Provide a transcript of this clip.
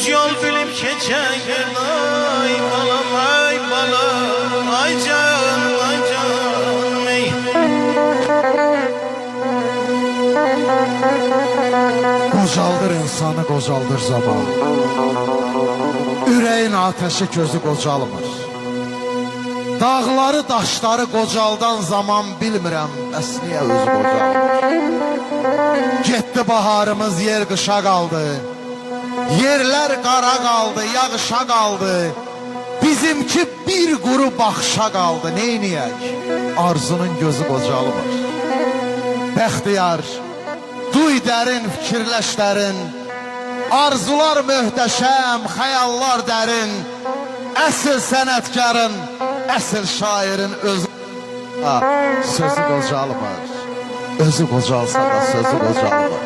Düz yol bilip keçen ay balam ay balam ay canım ay canım ey. Qocaldır insanı, qocaldır zaman. Ürəyin ateşi közü qocalmır. Dağları, daşları qocaldan zaman bilmirəm, bəs niyə özü qocalmır? Getdi baharımız, yer qışa qaldı. Yerlər qara qaldı, yağışa qaldı. Bizimki bir quru baxışa qaldı. Neyniyək? Arzunun gözü qocalmır. Bəxtiyar, duy dərin, fikirləş dərin. Arzular möhtəşəm, xəyallar dərin. Əsl sənətkarın, əsl şairin özü sözü qocalmır. Özü qocalsa da sözü qocalmır.